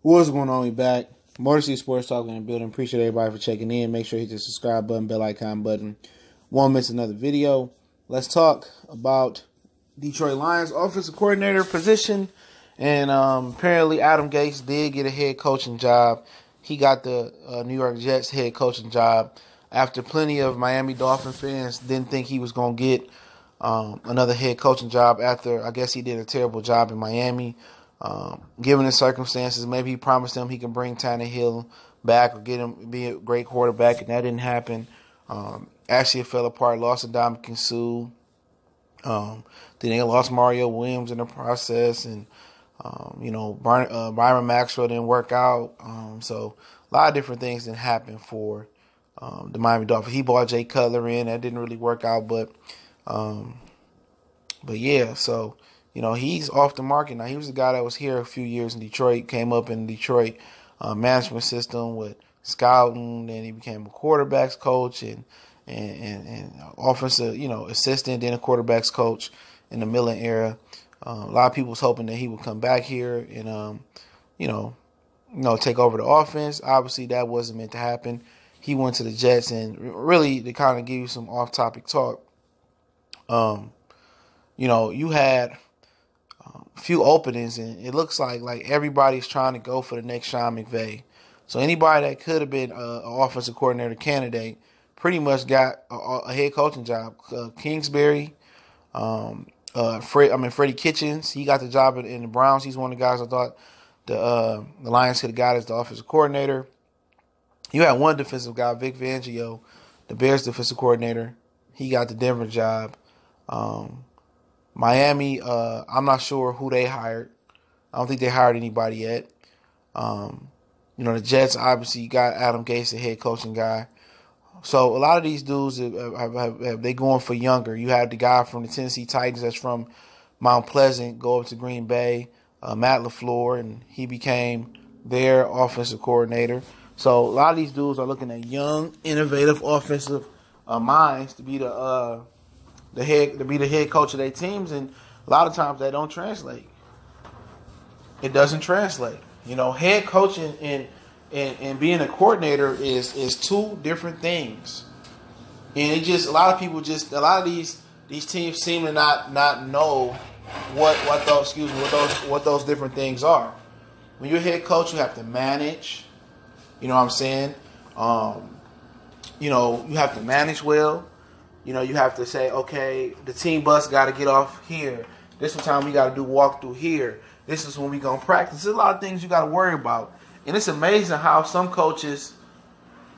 What's going on? We back. Motor City Sports Talk in the building. Appreciate everybody for checking in. Make sure you hit the subscribe button, bell icon button. Won't miss another video. Let's talk about Detroit Lions offensive coordinator position. And apparently Adam Gase did get a head coaching job. He got the New York Jets head coaching job after plenty of Miami Dolphin fans didn't think he was going to get another head coaching job after, I guess, he did a terrible job in Miami. Given the circumstances, maybe he promised them he can bring Tannehill back or get him be a great quarterback, and that didn't happen. Actually, it fell apart. Lost to Dominican Sue. Then they lost Mario Williams in the process, and Byron Maxwell didn't work out. So a lot of different things didn't happen for the Miami Dolphins. He brought Jay Cutler in. That didn't really work out, but yeah, so. He's off the market now. He was the guy that was here a few years in Detroit, came up in the Detroit management system with scouting. Then he became a quarterbacks coach and offensive, assistant, then a quarterbacks coach in the Millen era. A lot of people was hoping that he would come back here and, take over the offense. Obviously, that wasn't meant to happen. He went to the Jets, and really, to kind of give you some off-topic talk, you had few openings, and it looks like everybody's trying to go for the next Sean McVay. So anybody that could have been an offensive coordinator candidate pretty much got a head coaching job. Kingsbury, Freddie Kitchens, he got the job in the Browns. He's one of the guys I thought the Lions could have got as the offensive coordinator. You had one defensive guy, Vic Fangio, the Bears defensive coordinator. He got the Denver job. Miami, I'm not sure who they hired. I don't think they hired anybody yet. The Jets, obviously, you got Adam Gase, the head coaching guy. So a lot of these dudes, have they going for younger. You have the guy from the Tennessee Titans that's from Mount Pleasant, go up to Green Bay, Matt LaFleur, and he became their offensive coordinator. So a lot of these dudes are looking at young, innovative offensive minds to be the head coach of their teams, and a lot of times they don't translate. It doesn't translate. Head coaching and being a coordinator is two different things. And a lot of these teams seem to not know what those different things are. When you're a head coach, you have to manage. You know what I'm saying? You have to manage well. You have to say, okay, the team bus got to get off here. This is the time we got to do walk through here. This is when we going to practice. There's a lot of things you got to worry about. And it's amazing how some coaches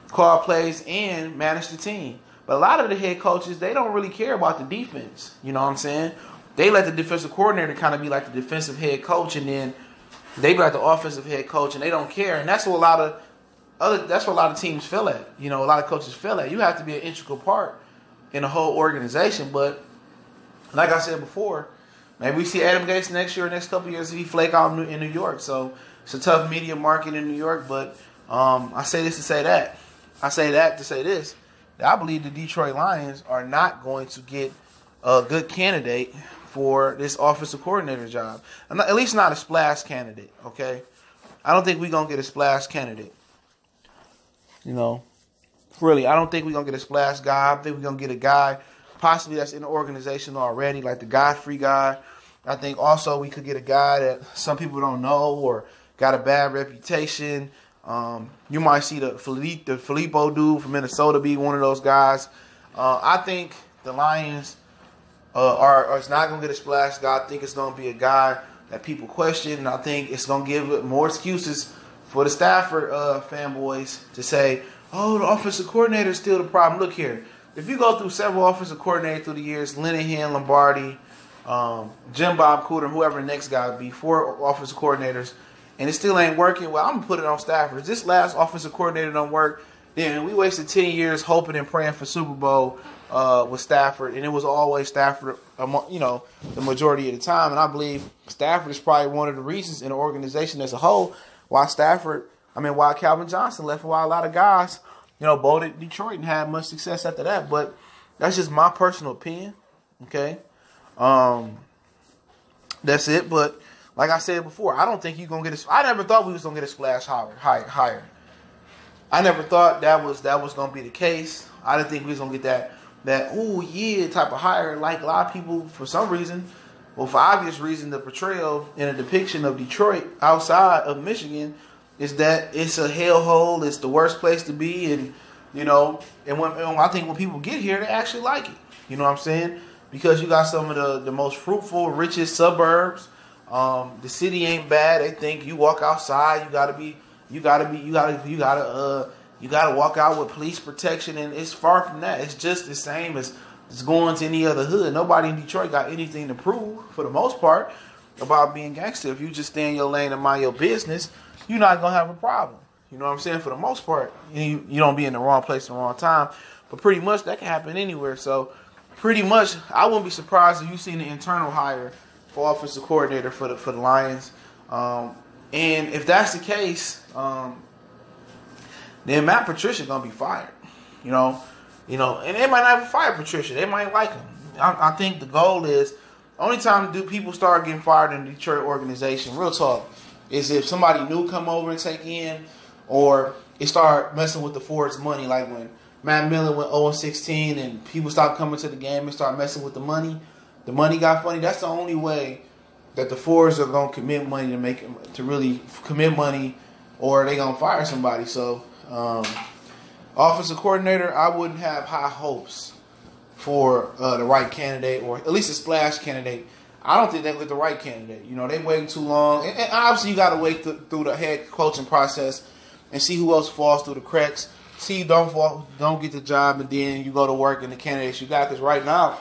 call plays and manage the team. But a lot of the head coaches, they don't really care about the defense. You know what I'm saying? They let the defensive coordinator kind of be like the defensive head coach, and then they be like the offensive head coach, and they don't care. And that's what a lot of teams fail at. A lot of coaches fail at. You have to be an integral part in the whole organization. But like I said before, maybe we see Adam Gase next year or next couple of years if he flake out in New York. So it's a tough media market in New York. But I say this to say that. I say that to say this. That I believe the Detroit Lions are not going to get a good candidate for this offensive coordinator job. At least not a splash candidate, okay? I don't think we're going to get a splash candidate. Really, I don't think we're going to get a splash guy. I think we're going to get a guy possibly that's in the organization already, like the Godfrey guy. I think also we could get a guy that some people don't know or got a bad reputation. You might see the Filippo dude from Minnesota be one of those guys. I think the Lions are not going to get a splash guy. I think it's going to be a guy that people question, and I think it's going to give more excuses for the Stafford fanboys to say, oh, the offensive coordinator is still the problem. Look here. If you go through several offensive coordinators through the years, Linehan, Lombardi, Jim Bob Cooter, whoever the next guy would be, 4 offensive coordinators, and it still ain't working, well, I'm going to put it on Stafford. If this last offensive coordinator don't work, then we wasted 10 years hoping and praying for Super Bowl with Stafford, and it was always Stafford, the majority of the time. And I believe Stafford is probably one of the reasons in the organization as a whole why Calvin Johnson left, and why a lot of guys, bolted Detroit and had much success after that. But that's just my personal opinion, okay? That's it. But like I said before, I don't think you're gonna get. I never thought we was gonna get a splash hire. I never thought that was gonna be the case. I didn't think we was gonna get that ooh yeah type of hire. Like a lot of people, for some reason, well, for obvious reason, the portrayal and the depiction of Detroit outside of Michigan is that it's a hellhole. It's the worst place to be, and and I think when people get here, they actually like it. You know what I'm saying? Because you got some of the most fruitful, richest suburbs. The city ain't bad. They think you walk outside, you gotta walk out with police protection, and it's far from that. It's just the same as going to any other hood. Nobody in Detroit got anything to prove, for the most part, about being gangster. If you just stay in your lane and mind your business, you're not gonna have a problem. You know what I'm saying? For the most part, you don't be in the wrong place at the wrong time. But pretty much that can happen anywhere. So pretty much, I wouldn't be surprised if you seen the internal hire for offensive coordinator for the Lions. And if that's the case, then Matt Patricia gonna be fired. And they might not even fire Patricia. They might like him. I think the goal is, only time do people start getting fired in the Detroit organization, real talk, is if somebody new come over and take in, or it start messing with the Ford's money, like when Matt Millen went 0-16 and people stopped coming to the game and start messing with the money. The money got funny. That's the only way that the Fords are gonna commit money to really commit money, or they gonna fire somebody. So, offensive coordinator, I wouldn't have high hopes for the right candidate, or at least a splash candidate. I don't think they get the right candidate. They waiting too long, and obviously you got to wait through the head coaching process and see who else falls through the cracks. See you don't get the job, and then you go to work and the candidates you got. Because right now,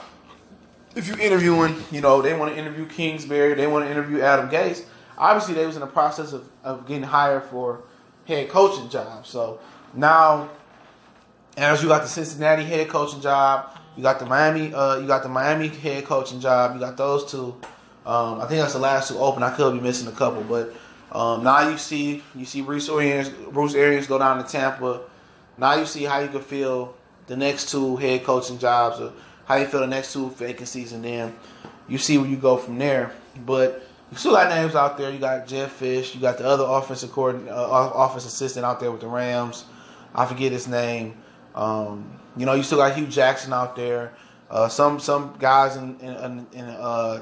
if you're interviewing, they want to interview Kingsbury, they want to interview Adam Gase. Obviously, they was in the process of getting hired for head coaching jobs. So now, as you got the Cincinnati head coaching job, you got the Miami head coaching job. You got those two. I think that's the last two open. I could be missing a couple, but now you see Bruce Arians go down to Tampa. Now you see how you can feel the next two head coaching jobs, or how you feel the next two vacancies, and then you see where you go from there. But you still got names out there. You got Jeff Fish. You got the other office assistant out there with the Rams. I forget his name. You still got Hugh Jackson out there. Some guys in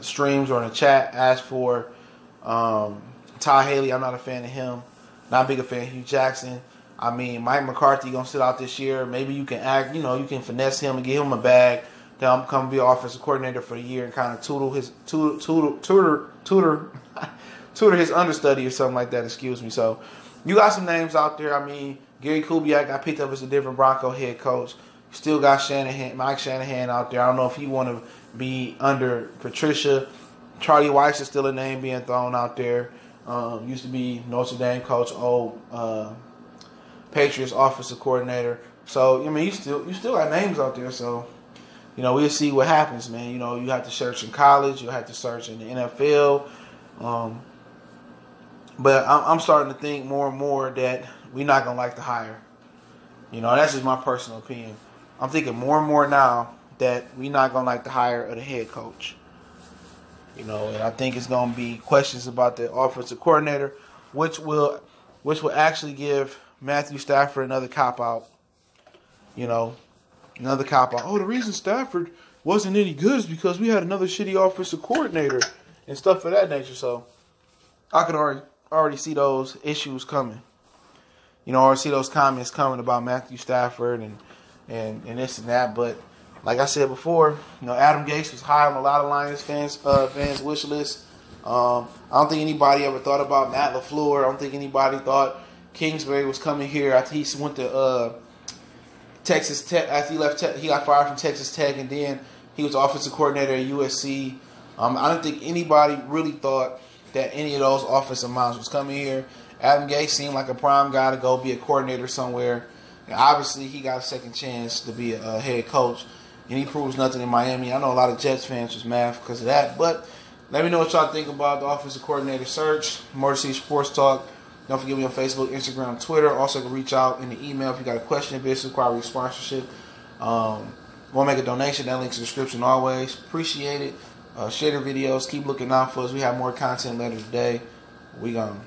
streams or in the chat asked for Ty Haley. I'm not a fan of him. Not big a fan of Hugh Jackson. I mean, Mike McCarthy gonna sit out this year. Maybe you can you can finesse him and give him a bag to come be offensive coordinator for the year and kind of tutor his understudy or something like that. Excuse me. So you got some names out there. I mean, Gary Kubiak got picked up as a different Bronco head coach. You still got Mike Shanahan out there. I don't know if he want to be under Patricia. Charlie Weiss is still a name being thrown out there. Used to be Notre Dame coach, Patriots offensive coordinator. So I mean, you still got names out there. So we'll see what happens, man. You have to search in college, you have to search in the NFL. But I'm starting to think more and more that we're not gonna like to hire. That's just my personal opinion. I'm thinking more and more now that we're not gonna like the hire of the head coach. And I think it's gonna be questions about the offensive coordinator, which will actually give Matthew Stafford another cop out. Another cop out. Oh, the reason Stafford wasn't any good is because we had another shitty offensive coordinator and stuff of that nature. So I could already see those issues coming. Or see those comments coming about Matthew Stafford and this and that. But like I said before, Adam Gase was high on a lot of Lions fans wish list. I don't think anybody ever thought about Matt LaFleur. I don't think anybody thought Kingsbury was coming here after he went to Texas Tech. After he left, he got fired from Texas Tech, and then he was offensive coordinator at USC. I don't think anybody really thought that any of those offensive minds was coming here. Adam Gase seemed like a prime guy to go be a coordinator somewhere. And obviously, he got a second chance to be a head coach, and he proves nothing in Miami. I know a lot of Jets fans was mad because of that, but let me know what y'all think about the offensive coordinator search. More to see Sports Talk. Don't forget me on Facebook, Instagram, Twitter. Also, can reach out in the email if you got a question, business inquiry, sponsorship. Want to make a donation? That link's in the description always. Appreciate it. Share the videos. Keep looking out for us. We have more content later today. We gone.